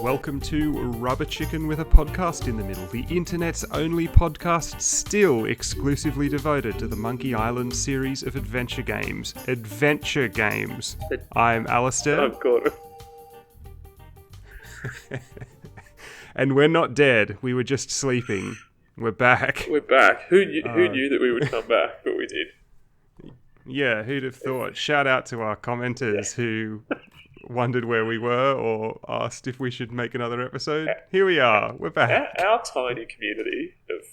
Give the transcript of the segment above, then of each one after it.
Welcome to Rubber Chicken with a podcast in the middle, the internet's only podcast still exclusively devoted to the Monkey Island series of adventure games. Adventure games. I'm Alistair. I'm Gordon. And we're not dead. We were just sleeping. We're back. We're back. Who knew that we would come back, but we did. Yeah, who'd have thought? Shout out to our commenters who wondered where we were or asked if we should make another episode. Here we are. We're back. Our tiny community of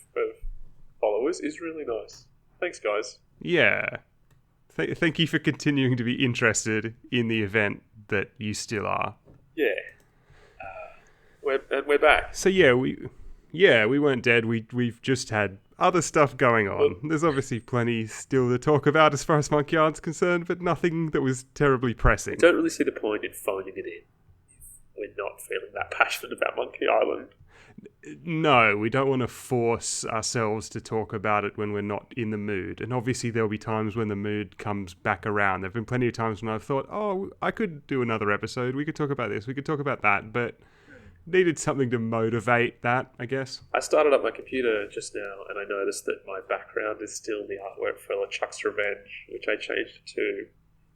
followers is really nice. Thanks, guys. Yeah. Thank you for continuing to be interested in the event that you still are. Yeah. We're back. So we weren't dead. We've just had other stuff going on. There's obviously plenty still to talk about as far as Monkey Island's concerned, but nothing that was terribly pressing. I don't really see the point in phoning it in if we're not feeling that passionate about Monkey Island. No, we don't want to force ourselves to talk about it when we're not in the mood. And obviously there'll be times when the mood comes back around. There have been plenty of times when I've thought, I could do another episode. We could talk about this. We could talk about that. But needed something to motivate that, I guess. I started up my computer just now and I noticed that my background is still the artwork for LeChuck's Revenge, which I changed to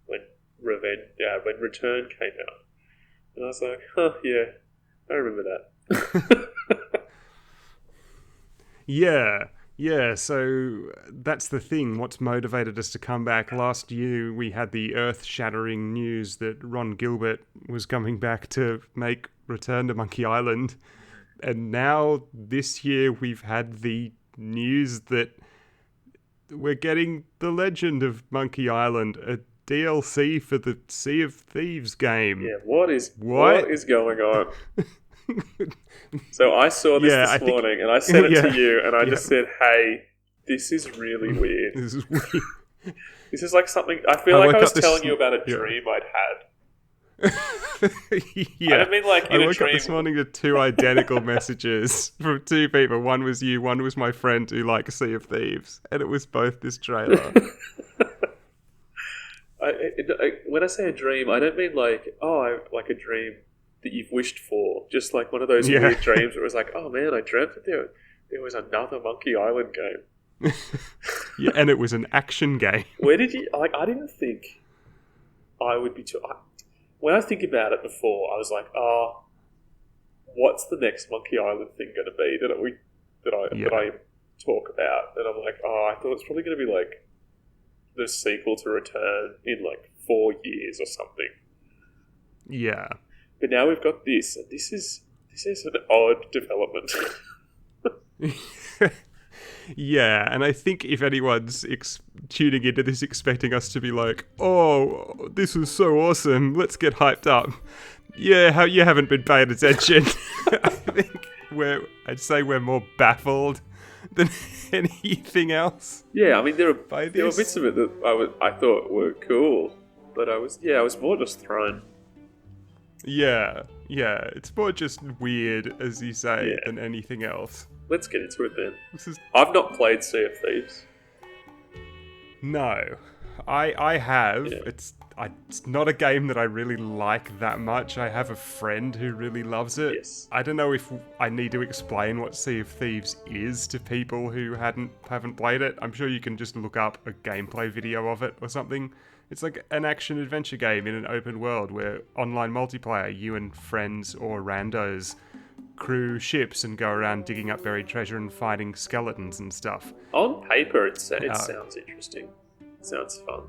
when Return came out. And I was like, yeah, I remember that. Yeah, so that's the thing. What's motivated us to come back? Last year we had the earth-shattering news that Ron Gilbert was coming back to make Return to Monkey Island. And now this year we've had the news that we're getting The Legend of Monkey Island, a DLC for the Sea of Thieves game. Yeah, what is going on? So I saw this morning and I sent it to you and I just said, hey, this is really weird. This is weird. This is like something, I feel like I was telling you about a dream I'd had. Yeah. I mean, like, in I a woke dream. up this morning to two identical messages from two people. One was you, one was my friend who likes Sea of Thieves. And it was both this trailer. When I say a dream, I don't mean like, like a dream that you've wished for. Just like one of those weird dreams where it was like, oh man, I dreamt that there was another Monkey Island game. Yeah, and it was an action game. Where did you, like, I didn't think I would be too... When I think about it before, I was like, what's the next Monkey Island thing going to be that I talk about? And I'm like, I thought it's probably going to be like the sequel to Return in like 4 years or something. Yeah. But now we've got this, and this is an odd development. Yeah, and I think if anyone's tuning into this expecting us to be like, oh, this was so awesome, let's get hyped up. Yeah, you haven't been paying attention. I think I'd say we're more baffled than anything else. Yeah, I mean, there were bits of it that I thought were cool, but I was more just thrown. Yeah, it's more just weird, as you say, than anything else. Let's get into it then. I've not played Sea of Thieves. No, I have. Yeah. It's not a game that I really like that much. I have a friend who really loves it. Yes. I don't know if I need to explain what Sea of Thieves is to people who haven't played it. I'm sure you can just look up a gameplay video of it or something. It's like an action-adventure game in an open world where online multiplayer, you and friends or randos crew ships and go around digging up buried treasure and fighting skeletons and stuff. On paper, it sounds interesting. It sounds fun.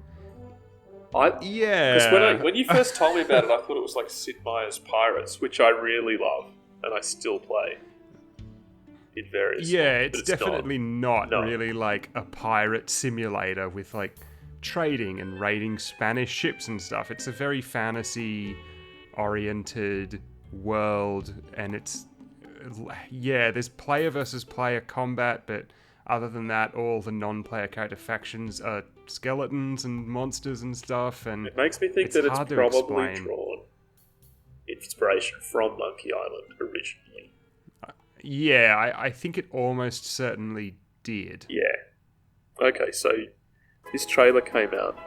Yeah. Because when you first told me about it, I thought it was like Sid Meier's Pirates, which I really love, and I still play in various. Yeah, it's definitely not really like a pirate simulator with like trading and raiding Spanish ships and stuff. It's a very fantasy-oriented world, and there's player versus player combat, but other than that, all the non-player character factions are skeletons and monsters and stuff, and it makes me think that it's probably drawn inspiration from Monkey Island originally. I think it almost certainly did. Yeah. Okay, so this trailer came out,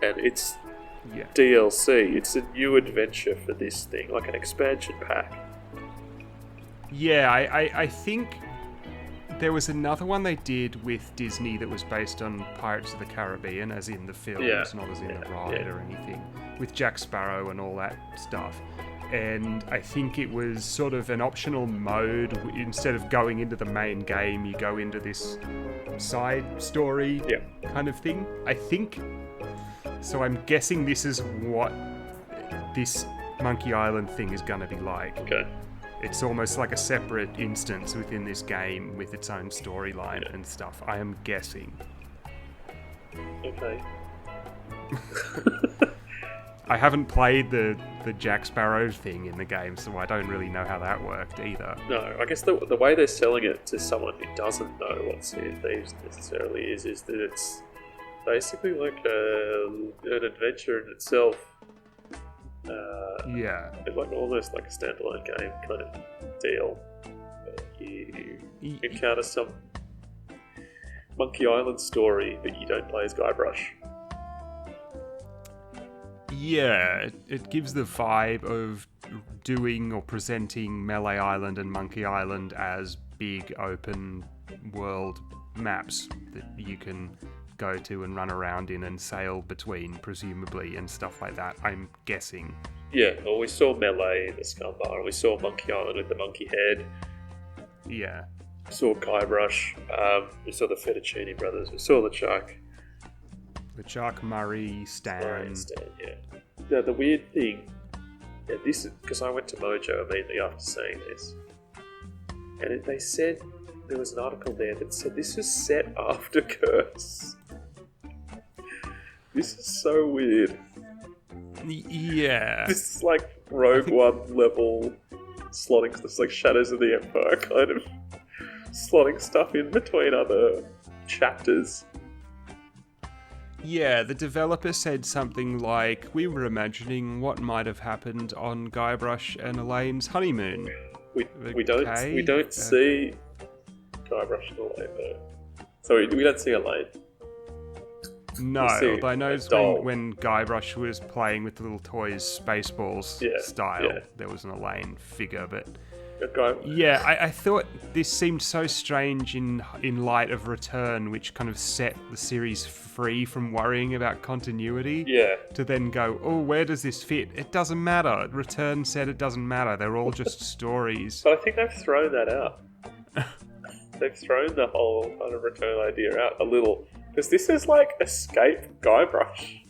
and it's Yeah. DLC. It's a new adventure for this thing, like an expansion pack. Yeah, I think there was another one they did with Disney that was based on Pirates of the Caribbean, as in the films, Yeah. not as in the Yeah, ride yeah. or anything, with Jack Sparrow and all that stuff. And I think it was sort of an optional mode. Instead of going into the main game, you go into this side story Yeah. kind of thing. I think. So I'm guessing this is what this Monkey Island thing is going to be like. Okay. It's almost like a separate instance within this game with its own storyline and stuff. I am guessing. Okay. I haven't played the Jack Sparrow thing in the game, so I don't really know how that worked either. No, I guess the way they're selling it to someone who doesn't know what Sea of Thieves necessarily is that it's basically like an adventure in itself. Yeah. It's like almost like a standalone game kind of deal. You encounter some Monkey Island story, but you don't play as Guybrush. Yeah, it gives the vibe of doing or presenting Melee Island and Monkey Island as big open world maps that you can go to and run around in and sail between, presumably, and stuff like that, I'm guessing. Yeah, well, we saw Melee in the Scum Bar, and we saw Monkey Island with the monkey head. Yeah. We saw Guybrush. We saw the Fettuccine Brothers. We saw the Chuck. The Chuck, Murray, Stan. Yeah. The weird thing, this is because I went to Mojo immediately after seeing this, and they said there was an article there that said this is set after Curse. This is so weird. Yeah. This is like Rogue One level slotting. It's like Shadows of the Empire kind of slotting stuff in between other chapters. Yeah, the developer said something like, we were imagining what might have happened on Guybrush and Elaine's honeymoon. We don't see Guybrush and Elaine though. Sorry, we don't see Elaine. No, although I noticed when Guybrush was playing with the little toys, Spaceballs style, there was an Elaine figure, but... Yeah, I thought this seemed so strange in light of Return, which kind of set the series free from worrying about continuity. Yeah. To then go, oh, where does this fit? It doesn't matter. Return said it doesn't matter. They're all just stories. But I think they've thrown that out. They've thrown the whole kind of Return idea out a little. Because this is like Escape Guybrush.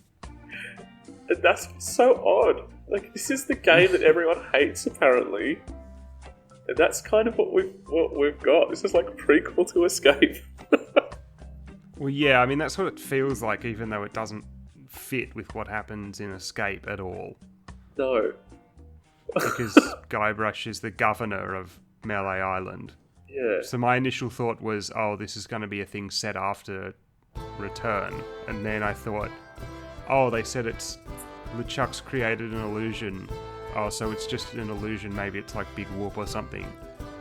And that's so odd. Like, this is the game that everyone hates, apparently. And that's kind of what we've got. This is like a prequel to Escape. Well, yeah, I mean, that's what it feels like, even though it doesn't fit with what happens in Escape at all. No. Because Guybrush is the governor of Melee Island. Yeah. So my initial thought was, oh, this is going to be a thing set after Return. And then I thought, oh, they said it's LeChuck's created an illusion. Oh, so it's just an illusion. Maybe it's like Big Whoop or something.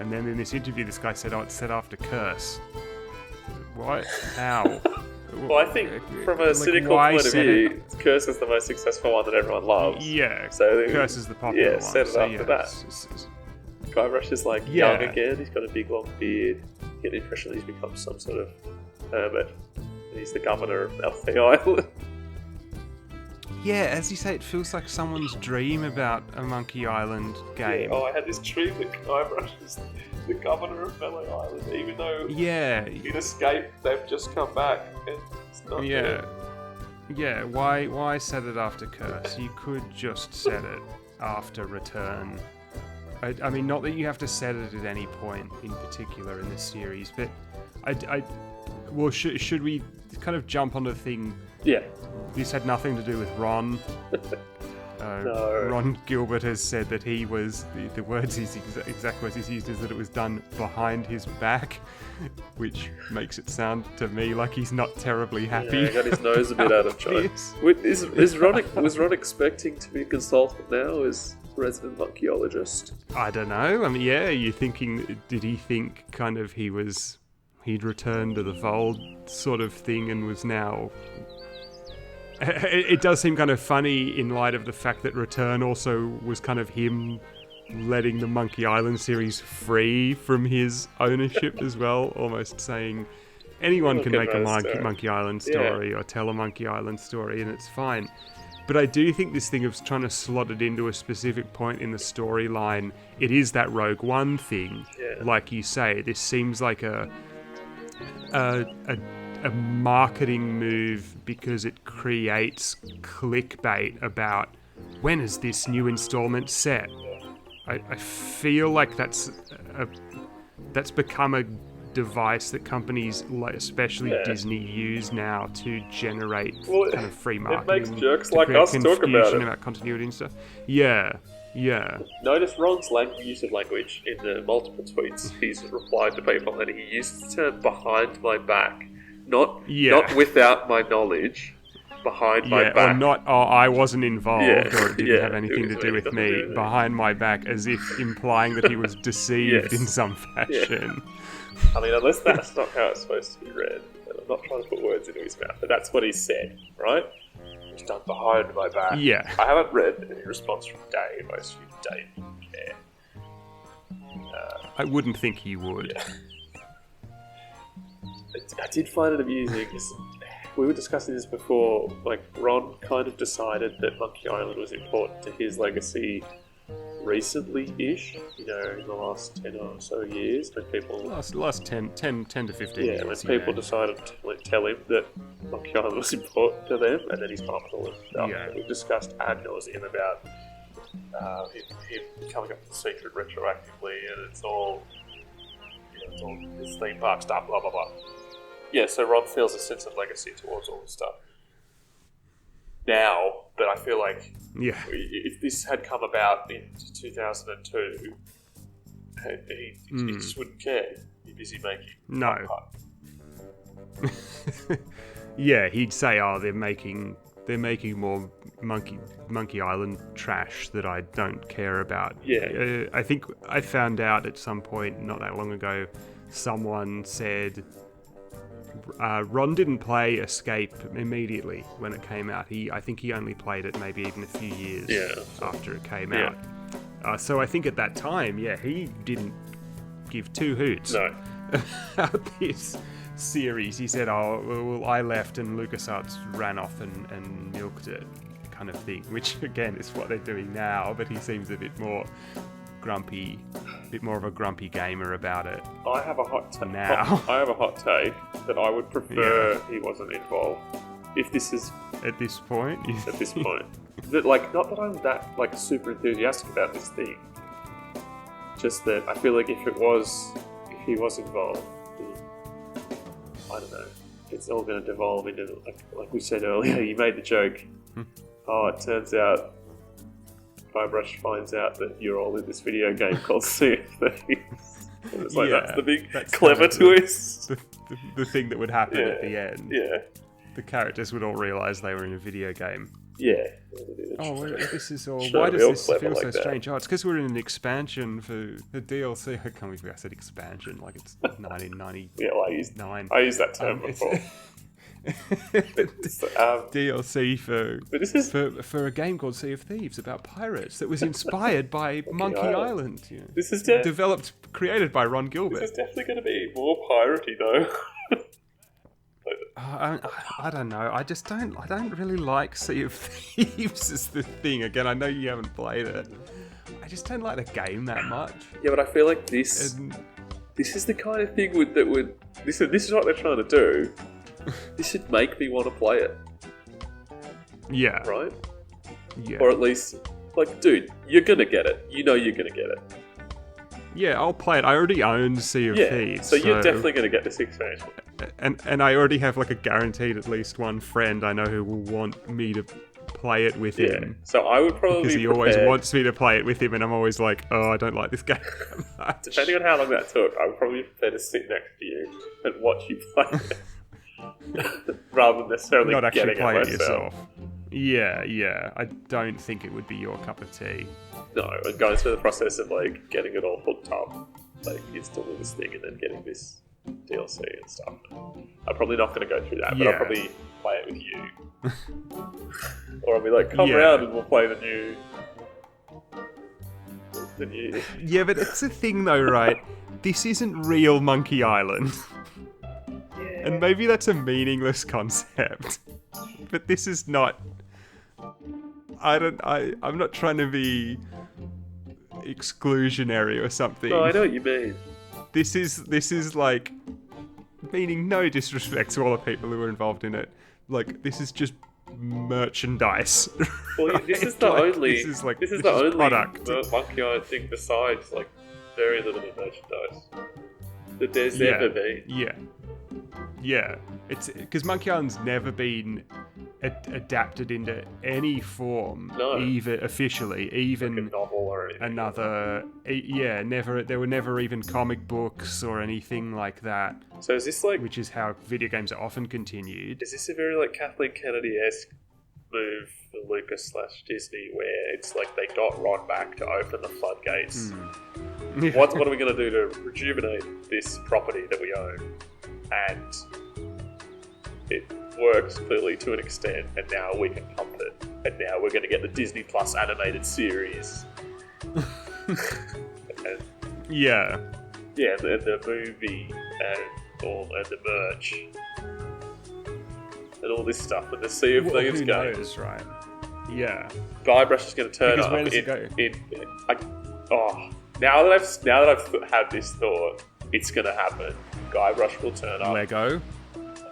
And then in this interview, this guy said, oh, it's set after Curse. What? How? Well, I think from a cynical point of view, Curse is the most successful one that everyone loves. Yeah, so Curse is the popular one. Yeah, set it after that. Guybrush is like young again. He's got a big long beard. You get the impression he's become some sort of hermit. He's the governor of Melee Island. Yeah, as you say, it feels like someone's dream about a Monkey Island game. Yeah, I had this dream that Guybrush is the governor of Melee Island, even though in Escape they've just come back and it's not there. Yeah, why set it after Curse? You could just set it after Return. I mean, not that you have to set it at any point in particular in the series, but should we kind of jump on the thing? Yeah. This had nothing to do with Ron. No. Ron Gilbert has said that he was, the words he's exact words he's used is that it was done behind his back, which makes it sound to me like he's not terribly happy. Yeah, he got his nose a bit out of joint. Was Ron expecting to be a consultant now as resident monkeyologist? I don't know. I mean, yeah, you're thinking, did he think kind of he'd returned to the fold sort of thing and was now it does seem kind of funny in light of the fact that Return also was kind of him letting the Monkey Island series free from his ownership as well, almost saying anyone can make a Monkey Island story or tell a Monkey Island story and it's fine. But I do think this thing of trying to slot it into a specific point in the storyline, it is that Rogue One thing. Yeah. Like you say, this seems like a marketing move because it creates clickbait about when is this new installment set. I feel like that's become a device that companies, like especially Disney, use now to generate kind of free marketing. It makes jerks like us talk about it. About continuity and stuff. Yeah. Notice Ron's use of language in the multiple tweets he's replied to people, and he uses the term "behind my back," not without my knowledge. Behind my back. Or not, I wasn't involved, or it didn't have anything to do with me. Behind my back, as if implying that he was deceived in some fashion. I mean, unless that's not how it's supposed to be read. And I'm not trying to put words into his mouth, but that's what he said, right? It's done behind my back. Yeah. I haven't read any response from Dave. I assume Dave wouldn't care. I wouldn't think he would. I did find it amusing because we were discussing this before. Like, Ron kind of decided that Monkey Island was important to his legacy recently-ish, in the last 10 or so years, when people... Last 10 to 15 years. When people decided to tell him that Monkey Island was important to them, and then he's come up with all this stuff. Yeah. We've discussed ad nauseum about him coming up with the secret retroactively, and it's all this theme park stuff, blah, blah, blah. Yeah, so Ron feels a sense of legacy towards all this stuff now, but I feel like if this had come about in 2002, he just wouldn't care. He'd be busy making Yeah, he'd say, they're making more Monkey Island trash that I don't care about. Yeah. I think I found out at some point not that long ago, someone said Ron didn't play Escape immediately when it came out. I think he only played it maybe even a few years after it came out. So I think at that time, he didn't give two hoots about this series. He said, I left and LucasArts ran off and milked it, kind of thing, which again is what they're doing now, but he seems a bit more grumpy, more of a grumpy gamer about it. I have a hot take now. I have a hot take that I would prefer he wasn't involved. If this is at this point, that, like, not that I'm that super enthusiastic about this thing. Just that I feel like if he was involved, I don't know. It's all going to devolve into like we said earlier. You made the joke. It turns out Guybrush finds out that you're all in this video game called Sea of Thieves. And it's that's the big clever twist. The thing that would happen at the end. Yeah. The characters would all realise they were in a video game. Yeah. This is all... Why does this feel so strange? It's because we're in an expansion for the DLC. I can't believe I said expansion, like it's 1999. I used that term before. DLC for a game called Sea of Thieves about pirates that was inspired by Monkey Island. This is created by Ron Gilbert. This is definitely going to be more piratey though. I don't know. I don't really like Sea of Thieves as the thing. Again, I know you haven't played it. I just don't like the game that much. Yeah, but I feel like this is the kind of thing this is what they're trying to do. This should make me want to play it. Yeah. Right? Yeah. Or at least, dude, you're gonna get it. You know you're gonna get it. Yeah, I'll play it. I already own Sea of Thieves. So you're definitely gonna get this expansion. And I already have a guaranteed at least one friend I know who will want me to play it with him. So I would probably because he always wants me to play it with him, and I'm always like, I don't like this game that much. Depending on how long that took, I would probably prefer to sit next to you and watch you play it. Rather than necessarily not actually getting play it it yourself. Yeah. I don't think it would be your cup of tea. No, and going through the process of getting it all hooked up, installing this thing and then getting this DLC and stuff. I'm probably not going to go through that, but I'll probably play it with you. Or I'll be like, come Yeah. round and we'll play the new. Yeah, but it's a thing though, right? This isn't real Monkey Island. Yeah. And maybe that's a meaningless concept. But this is not... I'm not trying to be exclusionary or something. No, I know what you mean. This is like... Meaning no disrespect to all the people who were involved in it. Like, this is just merchandise. Well, right? this is the Like, only. This is the only product. Monkey Island thing besides like very little merchandise that there's ever been. Yeah. It's because Monkey Island's never been adapted into any form, even officially, even like a novel or anything. another. Never. There were never even comic books or anything like that. So is this like? Which is how video games are often continued. Is this a very like Kathleen Kennedy-esque move for Lucas/Disney, where it's like they got Ron back to open the floodgates? What are we going to do to rejuvenate this property that we own? And it works clearly to an extent, and now we can pump it. And now we're going to get the Disney Plus animated series. and, Yeah. Yeah, the movie and the merch and all this stuff, and the Sea of Thieves who game. knows, right? Yeah. Guybrush is going to turn Because up. where does it go? Now that I've had this thought, it's going to happen. Guybrush will turn up. Lego.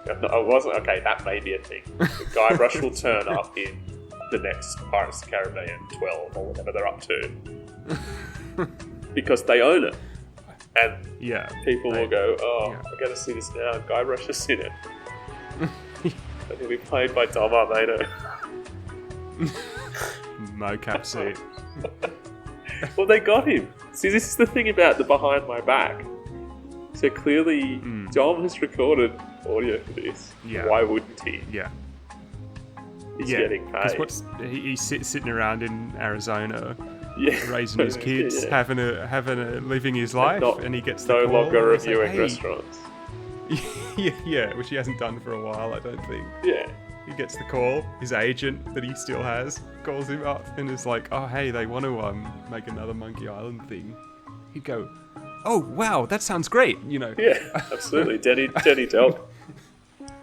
I wasn't okay. That may be a thing. But Guybrush will turn up in the next Pirates of the Caribbean 12 or whatever they're up to, because they own it, and people will go, I got to see this now. Guybrush is in it, and he'll be played by Dom Armado. Mocap suit. Well, they got him. See, this is the thing about the behind my back. So clearly, Dom has recorded audio for this. Yeah. Why wouldn't he? Yeah. He's getting paid. He's sitting around in Arizona, Yeah. raising his kids, having a living his life, and he gets the no call, longer and he's reviewing like, "Hey." restaurants. Yeah, which he hasn't done for a while, I don't think. Yeah. He gets the call. His agent that he still has calls him up and is like, "Oh, hey, they want to make another Monkey Island thing." He'd go, "Oh, wow, that sounds great," you know. Yeah, absolutely. Denny Delk,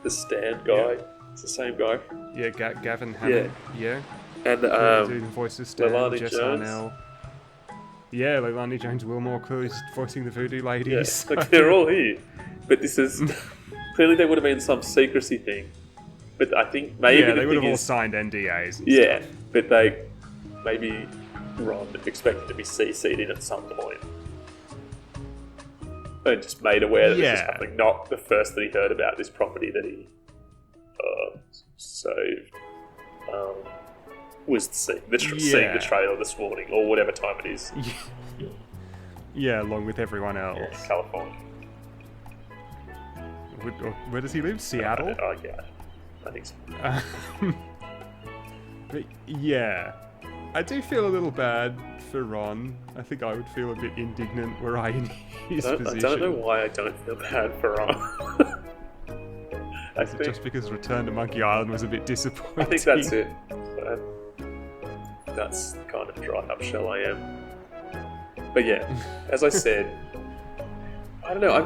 the stand guy. It's the same guy. Yeah, Gavin Hammond. Yeah. And doing the voice of Stan, Leilani Jess Jones. Arnell. Yeah, Leilani Jones Wilmore clearly voicing the voodoo ladies. Yeah, like they're all here. But this is clearly there would have been some secrecy thing. But I think maybe they would have all signed NDAs. And yeah, stuff. but maybe Ron expected to be CC'd in at some point. And just made aware that this was happening. Not the first that he heard about this property that he saved. Was seeing the trailer this morning, or whatever time it is. Yeah, along with everyone else. Yeah, California. Where does he live? Seattle? Yeah. I think so. But yeah, I do feel a little bad for Ron. I think I would feel a bit indignant were I in his position. I don't know why I don't feel bad for Ron. Is it just because Return to Monkey Island was a bit disappointing? I think that's it. That's the kind of dry nutshell I am. But yeah, as I said, I don't know. I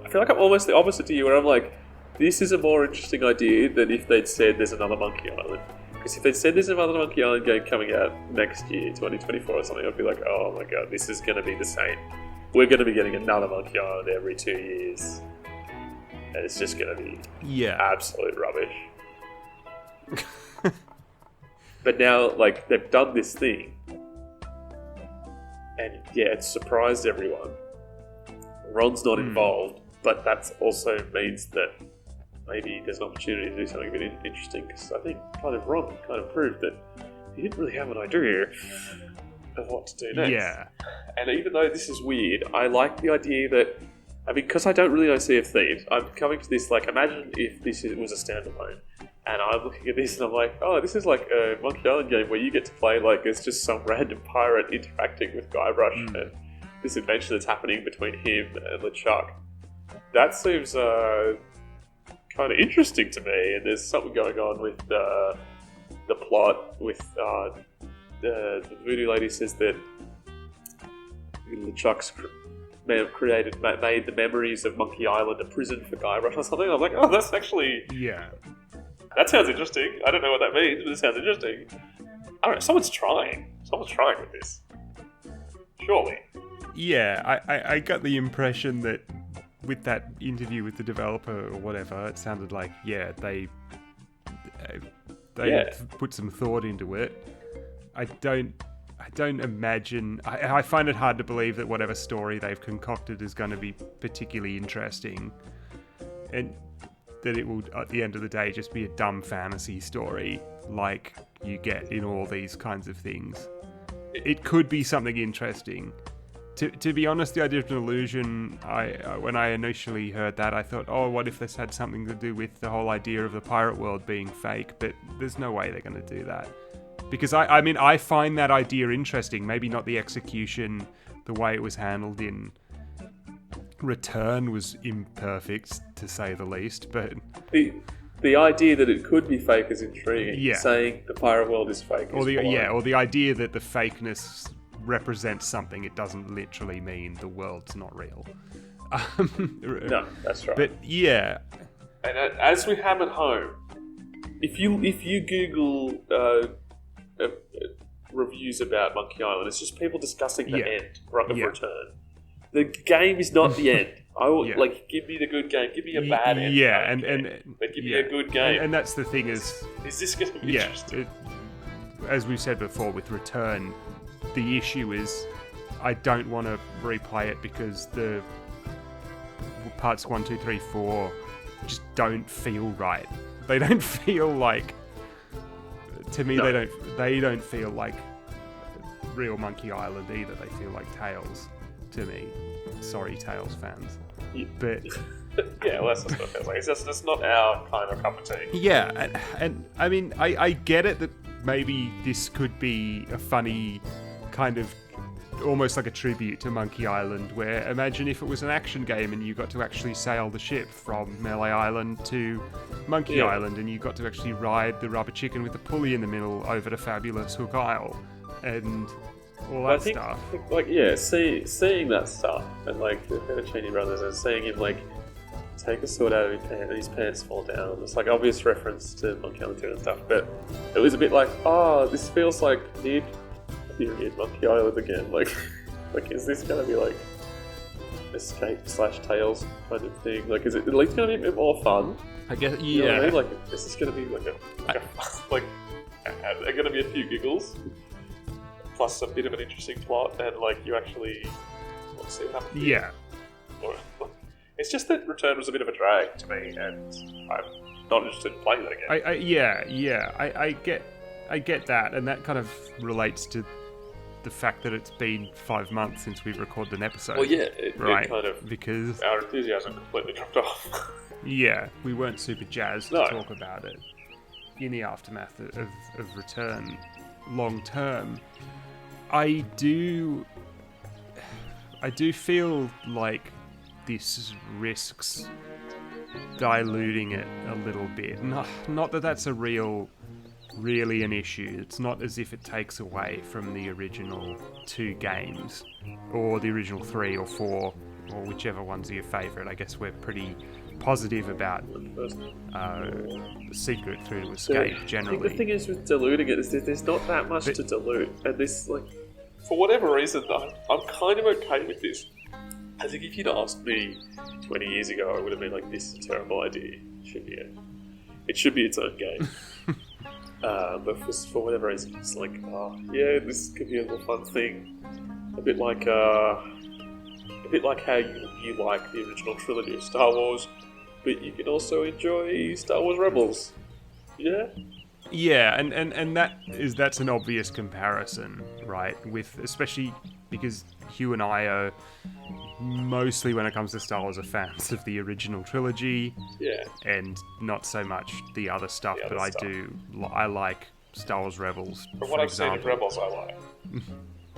feel like I'm almost the opposite to you, where I'm like, this is a more interesting idea than if they'd said there's another Monkey Island. Because if they'd said there's another Monkey Island game coming out next year, 2024 or something, I'd be like, oh my god, this is going to be the same. We're going to be getting another Monkey Island every 2 years. And it's just going to be absolute rubbish. But now, like, they've done this thing. And yeah, it's surprised everyone. Ron's not involved, but that also means that maybe there's an opportunity to do something a bit interesting, because I think Ron kind of proved that he didn't really have an idea of what to do next. Yeah. And even though this is weird, I like the idea that, I mean, because I don't really know Sea of Thieves, I'm coming to this, like, imagine if this was a standalone, and I'm looking at this and I'm like, oh, this is like a Monkey Island game where you get to play like it's just some random pirate interacting with Guybrush and this adventure that's happening between him and LeChuck. That seems kind kind of interesting to me. And there's something going on with the plot. With the voodoo lady says that LeChuck's made the memories of Monkey Island a prison for Guybrush or something. I'm like, oh, that's actually that sounds interesting. I don't know what that means, but it sounds interesting. I don't know. Someone's trying with this. Surely. Yeah, I got the impression that with that interview with the developer or whatever, it sounded like, they put some thought into it. I don't imagine... I find it hard to believe that whatever story they've concocted is going to be particularly interesting. And that it will, at the end of the day, just be a dumb fantasy story like you get in all these kinds of things. It could be something interesting. To be honest, the idea of an illusion, when I initially heard that, I thought, oh, what if this had something to do with the whole idea of the pirate world being fake? But there's no way they're going to do that. Because, I find that idea interesting. Maybe not the execution, the way it was handled in Return was imperfect, to say the least, but... The idea that it could be fake is intriguing. Yeah. Saying the pirate world is fake or the idea that the fakeness represents something it doesn't literally mean the world's not real. No, that's right. But yeah, and as we have at home, if you Google reviews about Monkey Island, it's just people discussing the end of Return. The game is not the end. I will give me the good game. Give me a bad end. Yeah, but give me a good game. And that's the thing is this going to be interesting? As we've said before with Return, the issue is I don't want to replay it because the parts 1, 2, 3, 4 just don't feel right. They don't feel like, to me, they don't feel like real Monkey Island either. They feel like Tales to me. Sorry, Tales fans. Yeah. But yeah, well, that's just what it feels like. It's just not our kind of cup of tea. Yeah, and I mean, I get it that maybe this could be a funny kind of almost like a tribute to Monkey Island, where imagine if it was an action game and you got to actually sail the ship from Melee Island to Monkey Island, and you got to actually ride the rubber chicken with the pulley in the middle over to Fabulous Hook Isle and all that stuff. Seeing that stuff and like the Fettuccine brothers and seeing him like take a sword out of his pants and his pants fall down. It's like obvious reference to Monkey Island 2 and stuff, but it was a bit like, this feels like period Monkey Island again. Like is this going to be like Escape/Tales kind of thing? Like, is it at least going to be a bit more fun? I guess, You know what I mean? Like, is this going to be are there going to be a few giggles? Plus a bit of an interesting plot, and like you actually want to see what happens. Yeah. It's just that Return was a bit of a drag to me, and I'm not interested in playing that again. I get that, and that kind of relates to the fact that it's been 5 months since we've recorded an episode. Well, yeah, right? It kind of, because our enthusiasm completely dropped off. Yeah, we weren't super jazzed to talk about it in the aftermath of Return long term. I do feel like this risks diluting it a little bit. Not that that's really an issue. It's not as if it takes away from the original 2 games, or the original 3 or 4, or whichever one's your favourite. I guess we're pretty positive about Secret through to Escape generally. I think the thing is with diluting it is that there's not that much to dilute, and this, like, for whatever reason, I'm kind of okay with this. I think if you'd asked me 20 years ago, I would have been like, this is a terrible idea. It should be its own game. But for whatever reason, it's like, this could be a little fun thing. A bit like how you like the original trilogy of Star Wars, but you can also enjoy Star Wars Rebels. Yeah? Yeah, and that's an obvious comparison, right? With, especially because Hugh and I are mostly, when it comes to Star Wars, are fans of the original trilogy. Yeah. And not so much the other stuff, but I like Star Wars Rebels. From what I've seen of Rebels, I like.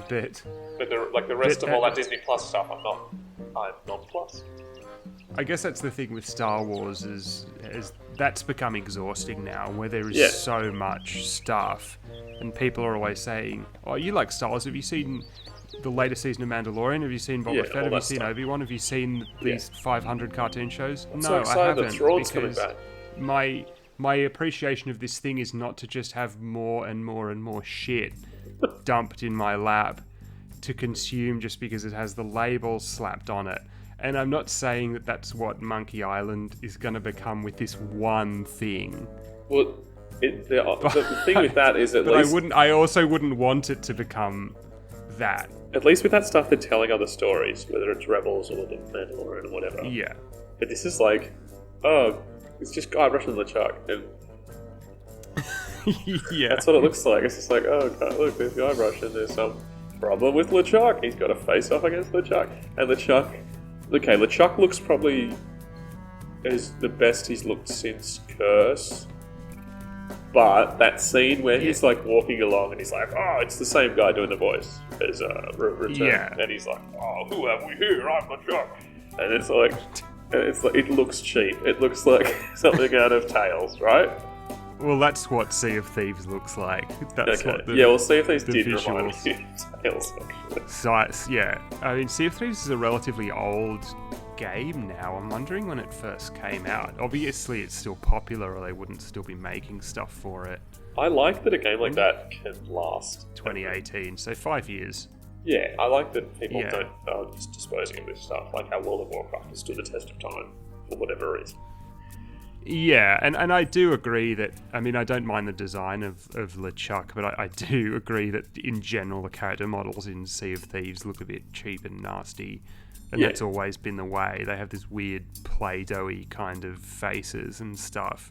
But the rest of all that Disney Plus stuff, I'm nonplussed. I guess that's the thing with Star Wars is that's become exhausting now, where there is Yeah. so much stuff, and people are always saying, "Oh, you like Star Wars? Have you seen the latest season of Mandalorian? Have you seen Boba Yeah, Fett? all Have you that seen stuff. Obi-Wan? Have you seen these 500 cartoon shows?" I'm No, so I excited that haven't, Thrawn's coming because back. my appreciation of this thing is not to just have more and more and more shit dumped in my lap to consume just because it has the label slapped on it. And I'm not saying that that's what Monkey Island is going to become with this one thing. Well, the thing with that is But I also wouldn't want it to become that. at least with that stuff they're telling other stories, whether it's Rebels or the Mandalorian or whatever. Yeah. But this is like, oh, it's just Guy brushing LeChuck, and Yeah. that's what it looks like. It's just like, oh god, look, there's Guy brushing. There's some problem with LeChuck. He's got a face off against LeChuck, and LeChuck. Okay, LeChuck looks probably as the best he's looked since Curse. But that scene where he's like walking along and he's like, oh, it's the same guy doing the voice as Return. Yeah. And he's like, oh, who have we here? I'm LeChuck. And it's like, it looks cheap. It looks like something out of Tales, right? Well, that's what Sea of Thieves looks like. That's Okay. what the, Yeah, we'll see if these the did remind visuals. me of Tales, actually. sites. Yeah. I mean, Sea of Thieves is a relatively old game now. I'm wondering when it first came out. Obviously, it's still popular, or they wouldn't still be making stuff for it. I like that a game like that can last. 2018, so 5 years. Yeah, I like that people Yeah. don't just disposing of this stuff, like how World of Warcraft has stood the test of time for whatever reason. Yeah, and I do agree that, I mean, I don't mind the design of LeChuck, but I do agree that in general the character models in Sea of Thieves look a bit cheap and nasty, and Yeah. that's always been the way. They have this weird Play-Doh-y kind of faces and stuff.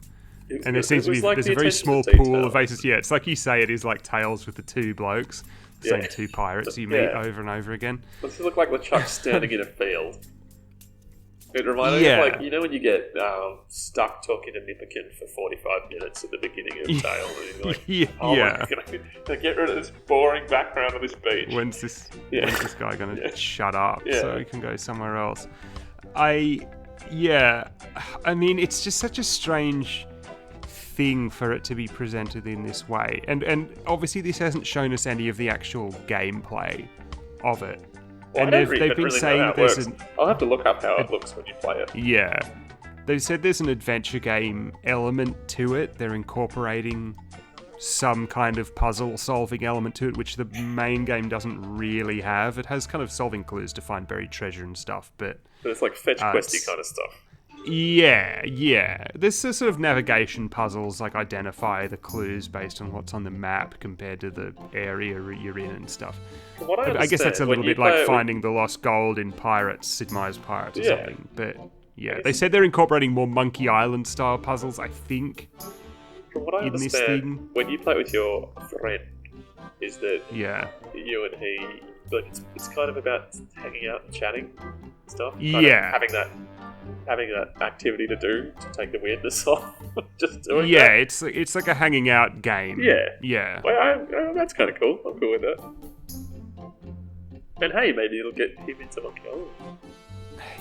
And there seems to be, there's a very small pool of faces. Yeah, it's like you say, it is like Tales with the two blokes, the same two pirates you meet over and over again. Does it look like LeChuck standing in a field? It reminded me of, like, you know when you get stuck talking to Nipperkin for 45 minutes at the beginning of Tales, and you're like, yeah. Can I get rid of this boring background of this beach? When's this guy going to shut up Yeah. so he can go somewhere else? I mean, it's just such a strange thing for it to be presented in this way. And obviously this hasn't shown us any of the actual gameplay of it. Well, And I don't they've really been know saying how it there's works. I'll have to look up how it looks when you play it. Yeah. They've said there's an adventure game element to it. They're incorporating some kind of puzzle solving element to it, which the main game doesn't really have. It has kind of solving clues to find buried treasure and stuff, but But it's like fetch questy kind of stuff. yeah. There's the sort of navigation puzzles, like identify the clues based on what's on the map compared to the area you're in and stuff. From what I guess that's a understand, little when you bit like play it finding the lost gold in Pirates, Sid Meier's Pirates or Yeah. something. But yeah, they said they're incorporating more Monkey Island style puzzles, I think. From what I in this understand, thing. when you play with your friend, is that Yeah. you and he, like, it's kind of about hanging out and chatting and stuff. Yeah. Having that activity to do to take the weirdness off. Just doing Yeah, that. it's like a hanging out game. Yeah. Yeah. Well, that's kind of cool. I'm cool with that. And hey, maybe it'll get him into Monkey Island.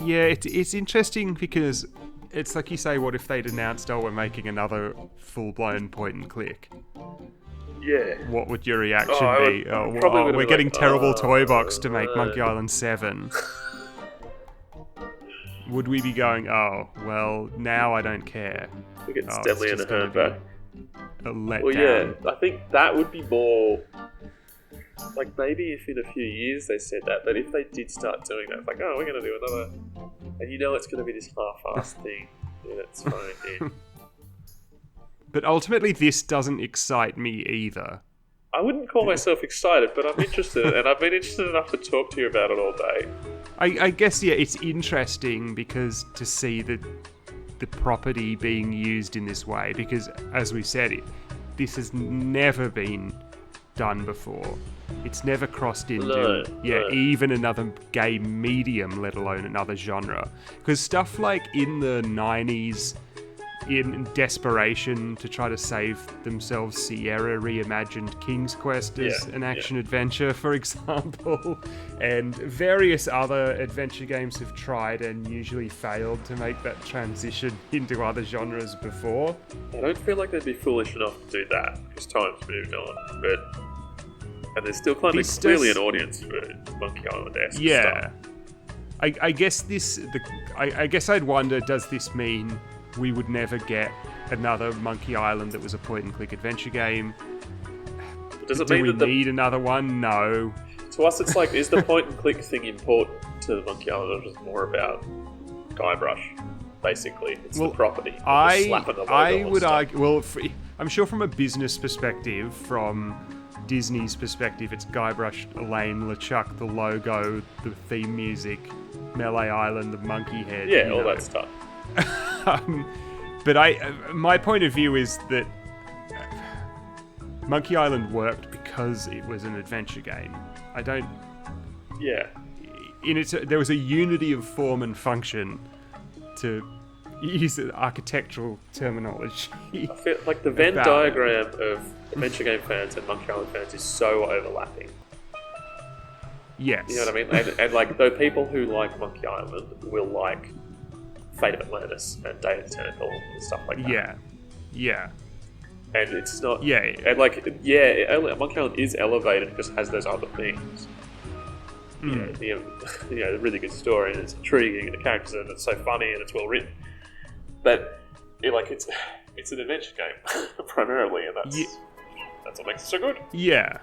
Yeah, it's interesting because it's like you say, what if they'd announced, oh, we're making another full-blown point and click? Yeah. What would your reaction I be? would probably We're be getting like, terrible Toy Box to make Monkey Island 7. Would we be going, oh, well, now I don't care? We get Oh, it's Stanley and just Ahern gonna back. A letdown. Well, yeah, I think that would be more. Like, maybe if in a few years they said that, but if they did start doing that, it's like, oh, we're going to do another. And you know it's going to be this half-assed thing. Yeah, that's fine, yeah. But ultimately, this doesn't excite me either. I wouldn't call myself excited, but I'm interested, and I've been interested enough to talk to you about it all day. I guess, yeah, it's interesting because to see the property being used in this way, because as we said, this has never been done before. It's never crossed into even another game medium, let alone another genre. Because stuff like in the 90s, in desperation to try to save themselves, Sierra reimagined King's Quest as an action-adventure, for example. And various other adventure games have tried and usually failed to make that transition into other genres before. I don't feel like they'd be foolish enough to do that, because time's moved on. And there's still kind of clearly an audience for Monkey Island-esque stuff. I guess I'd wonder, does this mean we would never get another Monkey Island that was a point-and-click adventure game? Does it Do mean we that need another one? No. To us, it's like, is the point-and-click thing important to the Monkey Island, or just more about Guybrush? Basically, it's the property. I would argue. Well, I'm sure from a business perspective, from Disney's perspective, it's Guybrush, Elaine, LeChuck, the logo, the theme music, Melee Island, the monkey head. Yeah, all that stuff. But my point of view is that Monkey Island worked because it was an adventure game. I don't. Yeah. There was a unity of form and function, to use architectural terminology. I feel like the Venn diagram of adventure game fans and Monkey Island fans is so overlapping. Yes. You know what I mean? And like, the people who like Monkey Island will like Fate of Atlantis and Day of the Tentacle and stuff like that. Yeah. Yeah. And it's not... Yeah. And like, Monkey Island is elevated because it has those other things. You know, a really good story, and it's intriguing, and the characters, and it's so funny, and it's well written. But it's an adventure game primarily, and that's what makes it so good. Yeah.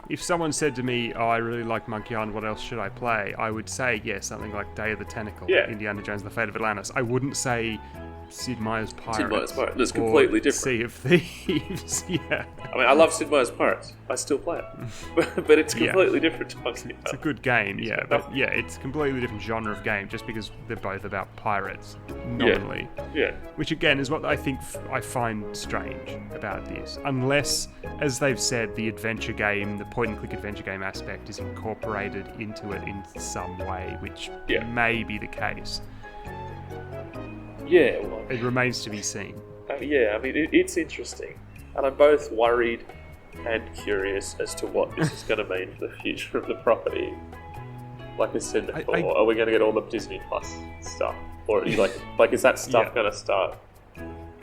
If someone said to me, "Oh, I really like Monkey Island, what else should I play?" I would say, something like Day of the Tentacle, Indiana Jones and the Fate of Atlantis. I wouldn't say Sid Meier's Pirates. It's completely different. Sea of Thieves. Yeah. I mean, I love Sid Meier's Pirates. I still play it. But it's completely different to Monkey Island. It's a good game, but it's a completely different genre of game just because they're both about pirates, nominally. Yeah. Which, again, is what I think I find strange about this. Unless, as they've said, the adventure game, the point-and-click adventure game aspect is incorporated into it in some way, which may be the case. Yeah, well, it remains to be seen. I mean, it's interesting. And I'm both worried and curious as to what this is going to mean for the future of the property. Like I said before, are we going to get all the Disney Plus stuff? Or is is that stuff going to start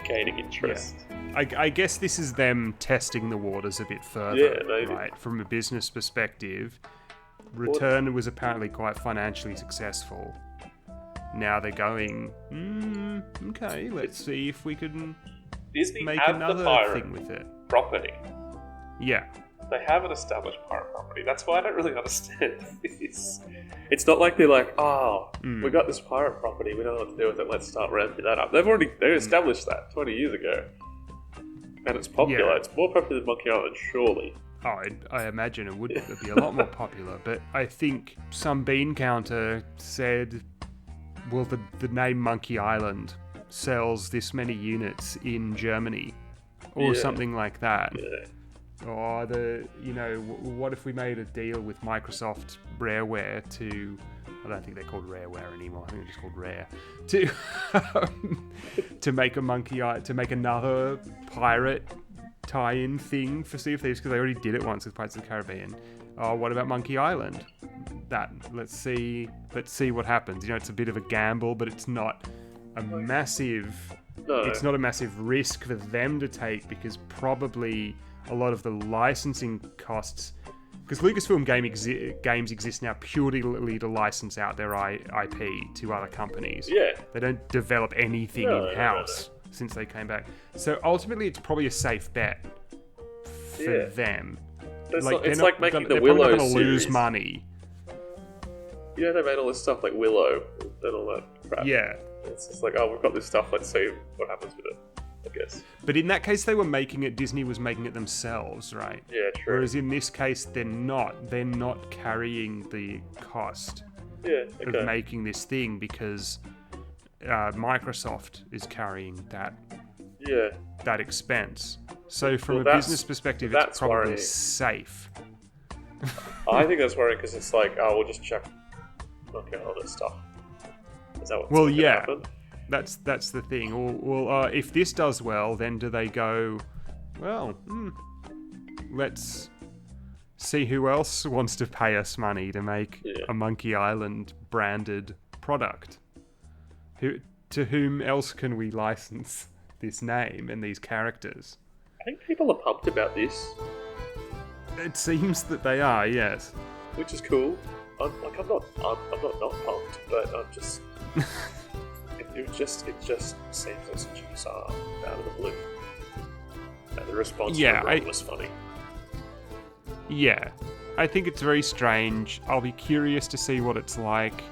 gaining interest? Yeah. I guess this is them testing the waters a bit further, right? From a business perspective. Return was apparently quite financially successful. Now they're going, okay, let's see if we can make another thing with it. Property. Yeah. They have an established pirate property. That's why I don't really understand this. It's not like they're like, we got this pirate property, we don't know what to do with it, let's start ramping that up. They established that 20 years ago. And it's popular. Yeah. It's more popular than Monkey Island, surely. Oh, I imagine it would be a lot more popular, but I think some bean counter said, well, the name Monkey Island sells this many units in Germany, or something like that. Yeah. Or what if we made a deal with Microsoft Rareware to, I don't think they're called Rareware anymore. I think they're just called Rare, to make another pirate tie-in thing for Sea of Thieves, because they already did it once with Pirates of the Caribbean. Oh, what about Monkey Island? Let's see what happens. It's a bit of a gamble, but it's not a massive risk for them to take, because probably a lot of the licensing costs, because Lucasfilm games exist now purely to license out their IP to other companies. Yeah. They don't develop anything in-house since they came back. So ultimately it's probably a safe bet for them. It's like making the Willow series. They're not going to lose money. They made all this stuff like Willow and all that crap. Yeah. It's just like, we've got this stuff, let's see what happens with it, I guess. But in that case, Disney was making it themselves, right? Yeah, true. Whereas in this case, they're not carrying the cost of making this thing, because Microsoft is carrying that expense. So from a business perspective, it's probably safe. I think that's worrying, because it's like, we'll just check all this stuff. Is that what's happen? That's the thing. Or if this does well, then do they go, well, let's see who else wants to pay us money to make a Monkey Island branded product? To whom else can we license this name and these characters? I think people are pumped about this. It seems that they are, yes. Which is cool. I'm not pumped, but I'm just. it just seems like such a bizarre out of the blue. And the response from Ron was funny. Yeah, I think it's very strange. I'll be curious to see what it's like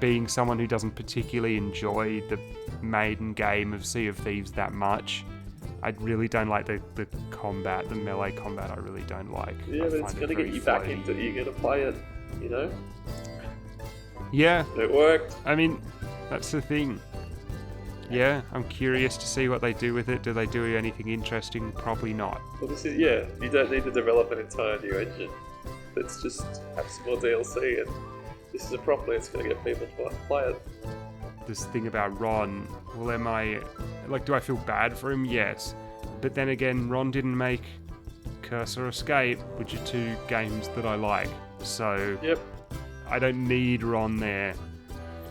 being someone who doesn't particularly enjoy the maiden game of Sea of Thieves that much. I really don't like the combat, the melee combat. I really don't like. Yeah, but it's going to get you back into. You're going to play it, you know. Yeah, it worked. I mean, that's the thing. Yeah, I'm curious to see what they do with it. Do they do anything interesting? Probably not. Well, this is you don't need to develop an entire new engine. Let's just have some more DLC, and this is a property that's going to get people to play it. This thing about Ron, well, do I feel bad for him? Yes. But then again, Ron didn't make Curse or Escape, which are two games that I like. So, I don't need Ron there.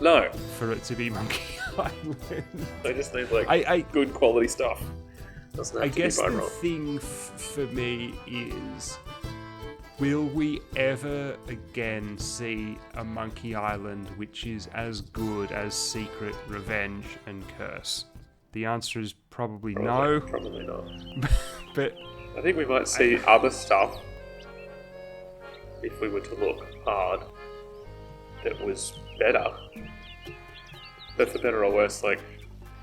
No. For it to be Monkey Island. I just need, good quality stuff. Doesn't have I to guess be by the Ron. thing for me is, will we ever again see a Monkey Island which is as good as Secret, Revenge, and Curse? The answer is probably no. Probably not. But I think we might see other stuff, if we were to look hard, that was better. But for better or worse,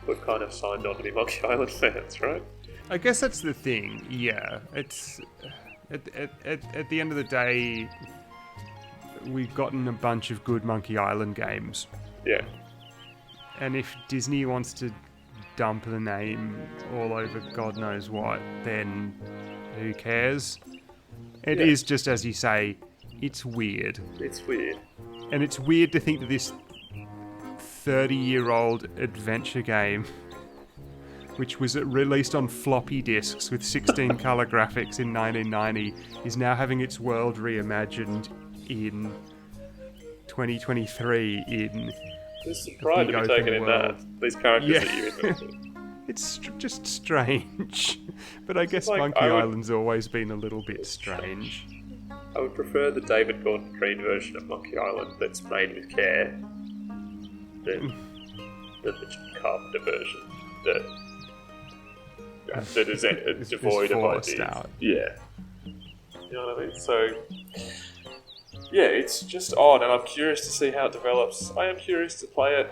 we've kind of signed on to be Monkey Island fans, right? I guess that's the thing, yeah. It's... At the end of the day, we've gotten a bunch of good Monkey Island games. Yeah. And if Disney wants to dump the name all over God knows what, then who cares? It is just as you say, it's weird. It's weird. And it's weird to think that this 30-year-old adventure game, which was released on floppy disks with 16 colour graphics in 1990, is now having its world reimagined in 2023 in There's some pride to be taken in that. These characters that you invented. It's just strange. But I guess Monkey Island's always been a little bit strange. I would prefer the David Gordon Green version of Monkey Island that's made with care than the Jim Carpenter version that is devoid of ideas. Yeah. You know what I mean? So, yeah, it's just odd, and I'm curious to see how it develops. I am curious to play it.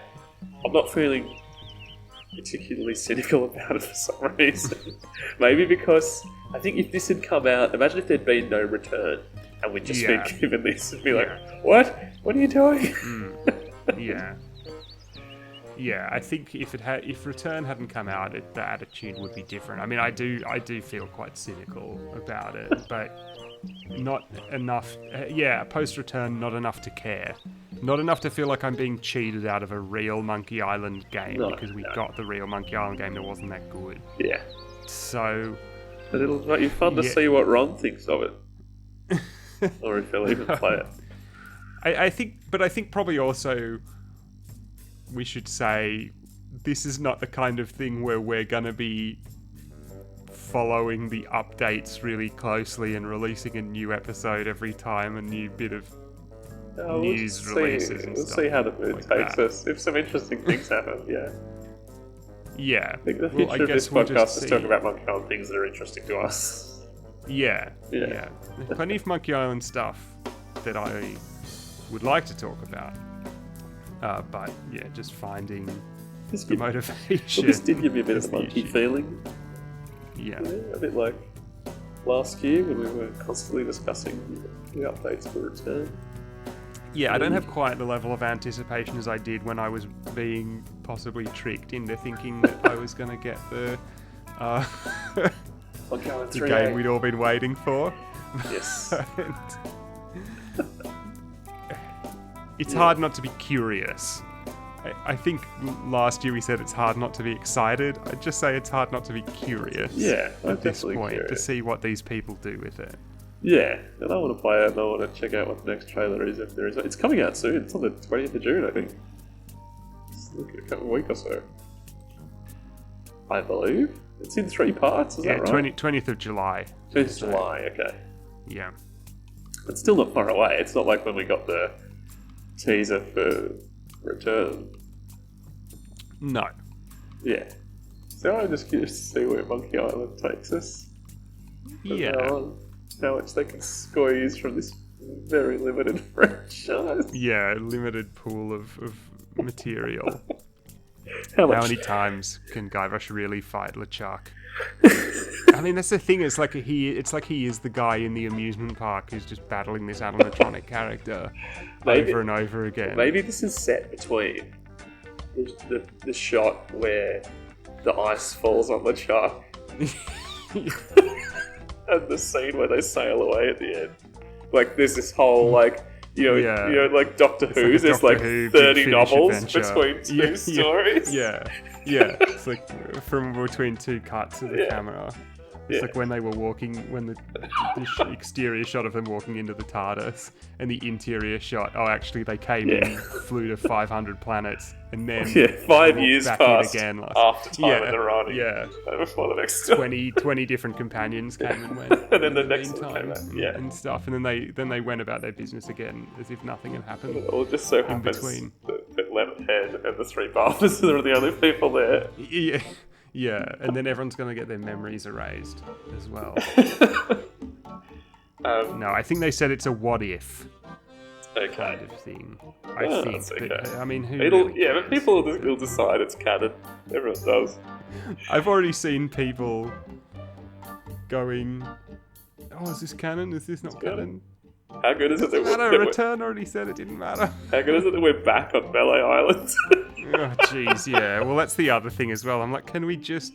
I'm not feeling particularly cynical about it for some reason. Maybe because I think if this had come out, imagine if there'd been no return, and we'd just been given this and be like, "What? What are you doing?" Yeah, I think if Return hadn't come out, the attitude would be different. I mean, I do feel quite cynical about it, but not enough. Post Return, not enough to care, not enough to feel like I'm being cheated out of a real Monkey Island game because we got the real Monkey Island game that wasn't that good. Yeah. So, but it'll be fun to see what Ron thinks of it, or if he'll even play it. I think probably also, we should say this is not the kind of thing where we're going to be following the updates really closely and releasing a new episode every time a new bit of news releases and stuff. We'll see how the mood takes us. If some interesting things happen, Yeah. I think the future of this podcast is talking about Monkey Island things that are interesting to us. Yeah. There's plenty of Monkey Island stuff that I would like to talk about. But just finding the motivation. Well, this did give me a bit of a monkey feeling. Yeah. A bit like last year when we were constantly discussing the updates for Return. Yeah, I don't have quite the level of anticipation as I did when I was being possibly tricked into thinking that I was going to get the game we'd all been waiting for. Yes. It's hard not to be curious. I think last year we said it's hard not to be excited. I'd just say it's hard not to be curious. Yeah, I'm at this definitely point to curious. see what these people do with it. Yeah, and I want to play it, and I want to check out what the next trailer is, if there is. It's coming out soon. It's on the 20th of June, I think. It's like a week or so. I believe. It's in 3 parts, is that right? 20th of July. 20th of July, okay. Yeah. It's still not far away. It's not like when we got the teaser for Return. No. Yeah. So I'm just curious to see where Monkey Island takes us. Yeah. How much they can squeeze from this very limited franchise. Yeah, limited pool of material. How many times can Guybrush really fight LeChuck? I mean, that's the thing. It's like he is the guy in the amusement park who's just battling this animatronic character over and over again. Maybe this is set between the shot where the ice falls on LeChuck and the scene where they sail away at the end. Like, there's this whole like like Doctor Who's. There's like 30 novels between two stories. Yeah. It's like from between 2 cuts of the camera. It's like when they were walking, when the exterior shot of them walking into the TARDIS, and the interior shot. Oh, actually, they came in, flew to 500 planets, and then 5 years back passed again. after time in the running. Yeah, before the next story. 20 different companions came and went, and then the next one came out. And stuff, and then they went about their business again as if nothing had happened. Or just so happens that Lemonhead and the 3 Buffers are the only people there. Yeah, and then everyone's going to get their memories erased as well. No, I think they said it's a what if kind of thing. I think. Okay. But, I mean, who but people will decide it's canon. Everyone does. I've already seen people going, oh, is this canon? Is this not canon? How good is it that Return already said it didn't matter. How good is it that we're back on Melee Island? Oh, jeez, yeah. Well, that's the other thing as well. I'm like, can we just...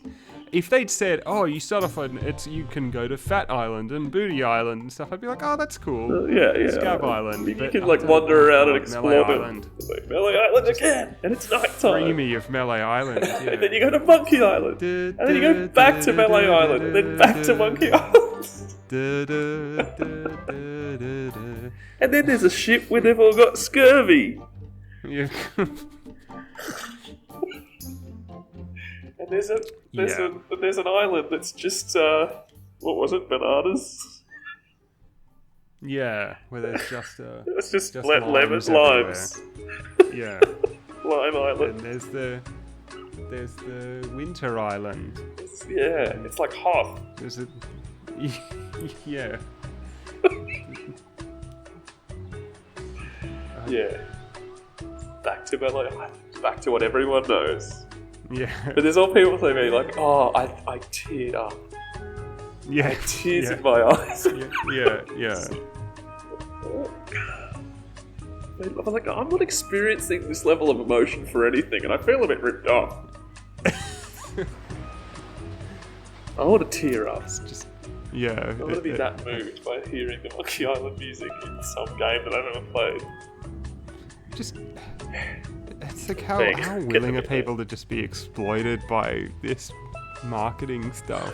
If they'd said, oh, you start off on... you can go to Fat Island and Booty Island and stuff, I'd be like, oh, that's cool. Scab Island. You can, wander around and explore Melee Island. Like, Melee Island again! And it's night time! Free me of Melee Island. Yeah. And then you go to Monkey Island! And then you go back to Melee Island! And then back to Monkey Island! And then there's a ship where they've all got scurvy! Yeah. And there's an island that's just what was it, bananas? Yeah, where there's just it's just limes. Yeah, Lime Island. And there's the Winter Island. It's like hot. There's a yeah. Back to Melee Island. Back to what everyone knows. Yeah. But there's all people saying like, oh, I teared up. Yeah. Tears in my eyes. Yeah. I'm like, I'm not experiencing this level of emotion for anything, and I feel a bit ripped off. I want to tear up. I want to be that moved by hearing the Monkey Island music in some game that I've ever played. It's like how willing are people to just be exploited by this marketing stuff?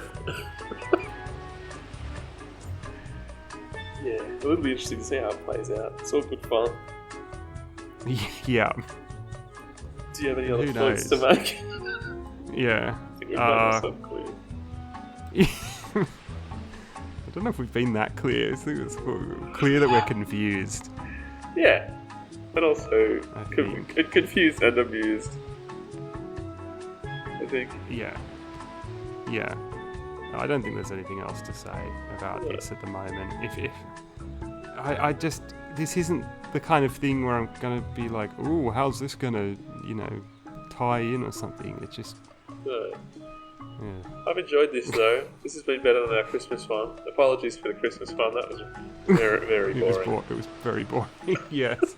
Yeah, it would be interesting to see how it plays out. It's all good fun. Yeah. Do you have any other points to make? Yeah. I think we've made ourselves clear. I don't know if we've been that clear. I think it's clear that we're confused. Yeah. But also confused and amused. I think. Yeah. I don't think there's anything else to say about this at the moment. If I just, this isn't the kind of thing where I'm gonna be like, ooh, how's this gonna, tie in or something. It's just. No. Yeah. I've enjoyed this though. This has been better than our Christmas fun. Apologies for the Christmas fun. That was very, very boring. It was very boring. Yes.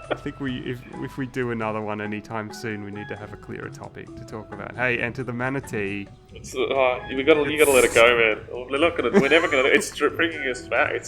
I think if we do another one anytime soon, we need to have a clearer topic to talk about. Hey, Enter the Manatee. You gotta let it go, man. We're never gonna. It's bringing us back.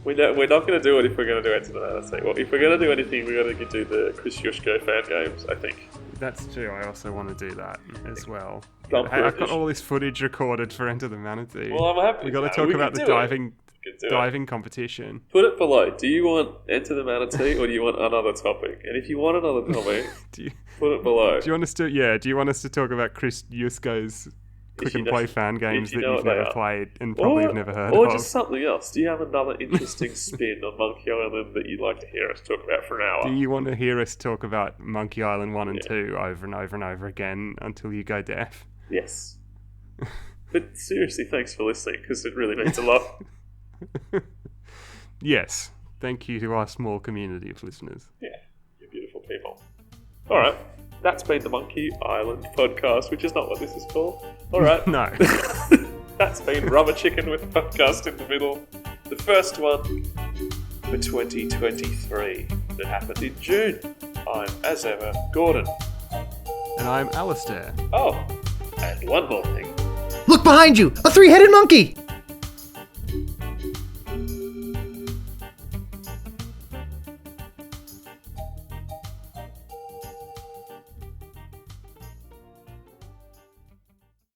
We're not going to do it if we're going to do Enter the Manatee. Well, if we're going to do anything, we're going to do the Chris Yushko fan games, I think. That's true. I also want to do that as well. Bumper Hey, I've got edition. all this footage recorded for Enter the Manatee. Well, I'm happy. We got to No, talk we about can the do it. diving We can do it. diving competition. Put it below. Do you want Enter the Manatee or do you want another topic? And if you want another topic, Do you, put it below. do you want us to? Yeah. Do you want us to talk about Chris Yusko's click you and know- play fan games if you that know you've what they never are. played and probably have never heard or of? just something else. Do you have another interesting spin on Monkey Island that you'd like to hear us talk about for an hour? Do you want to hear us talk about Monkey Island 1 and Yeah. 2 over and over and over again until you go deaf? Yes. But seriously, thanks for listening, because it really means a lot. Yes. Thank you to our small community of listeners. Yeah, you're beautiful people. Alright, that's been the Monkey Island podcast, which is not what this is called. Alright. No. That's been Rubber Chicken with a podcast in the middle. The first one for 2023 that happened in June. I'm, as ever, Gordon. And I'm Alistair. Oh, and one more thing. Look behind you! A three-headed monkey!